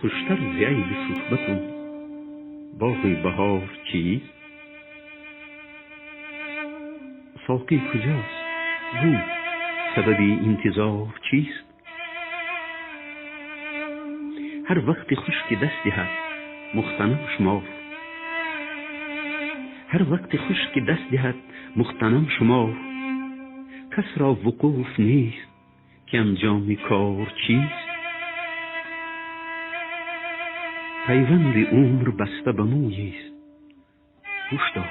خوشتر ز عید صحبتم باغ بهار چیست؟ ساقی کجاست؟ گو سبب انتظار چیست؟ هر وقت خوش که دست دهد مغتنم شمار، هر وقت خوش که دست دهد مغتنم شمار. کس را وقوف نیست که انجام کار چیست؟ پیوند عمر بسته به مویی است، هوشدار.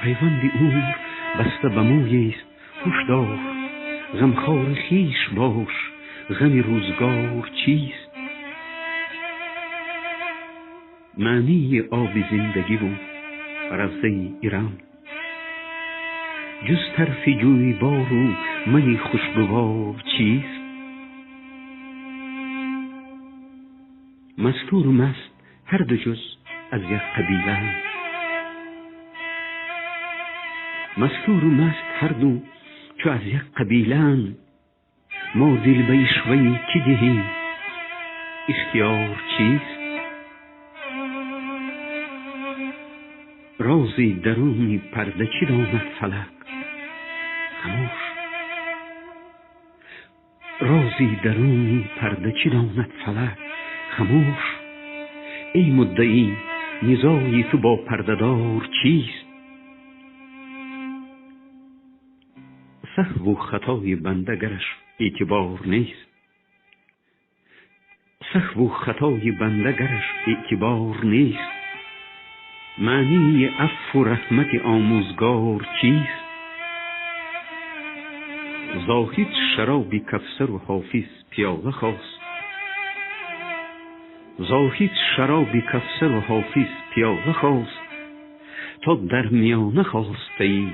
پیوند عمر بسته به مویی است، هوشدار. غمخوار خویش باش، غم روزگار چیست؟ معنی آب زندگی و روضه ایران، جز طرف جویبار و می خوشگوار چیست؟ مستور و مست هر دو جز از یک قبیله، مستور و مست هر دو چو از یک قبیله. ما دل به عشوه کی دهیم، اختیار چیست؟ رازی درون پرده چی داند فلک، خاموش. رازی درون پرده چی داند فلک، خاموش. ای مدعی نزاعی تو با پردهدار چیست؟ سهو و خطای بنده گرش اعتبار نیست، سهو و خطای بنده گرش اعتبار نیست. معنی عفو و رحمت آموزگار چیست؟ زاهد شراب کوثر و حافظ پیاله خواست، زاهد شراب کوثر و حافظ پیاله خواست. تا در میانه خواسته ای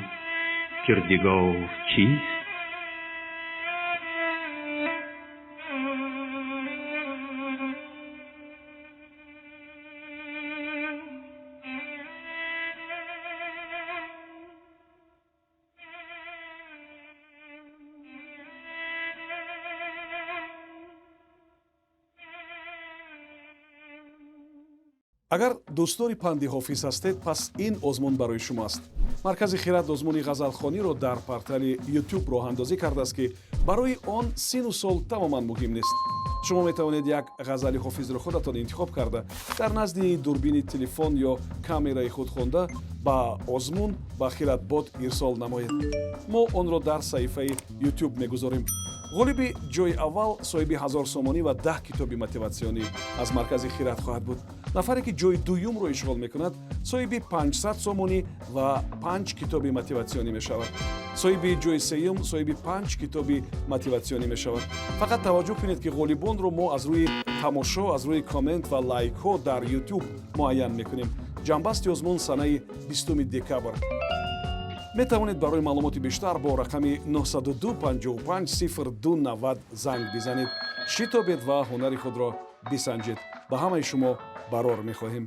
کردگار چیست؟ агар дӯстдори панди ҳофиз ҳастед, пас ин озмун барои шумоаст. маркази хират озмуни ғазалхониро дар портали YouTube роҳандозӣ кардааст, ки барои он сину сол тамоман муҳим нест. шумо метавонед як ғазали ҳофизро худатон интихоб карда, дар назди дурбини телефон ё камераи худ хонда ба озмун ба хиратбод ирсол намоед. мо онро дар саҳифаи YouTube мегузорем. ғолиби ҷойи аввал соҳиби 1000 сомонӣ ва 10 китоби мотиватсионӣ аз маркази хират хоҳад буд. нафаре ки ҷойи дуюмро ишғол мекунад соҳиби 500 сомонӣ ва 5 китоби мотиватсионӣ мешавад. соҳиби ҷойи сеюм соҳиби 5 китоби мотиватсионӣ мешавад. фақат таваҷҷӯҳ кунед ки ғолибонро мо аз рӯи тамошо, аз рӯи коммент ва лайкҳо дар YouTube муайян мекунем. ҷанбасти озмун санаи 20 декабр. метавонед барои маълумоти бештар бо рақами 902 55 02 90 занг бизанед. шитобед ва ҳунари худро бисанҷед. ба ҳамаи шумо барор мехоҳем.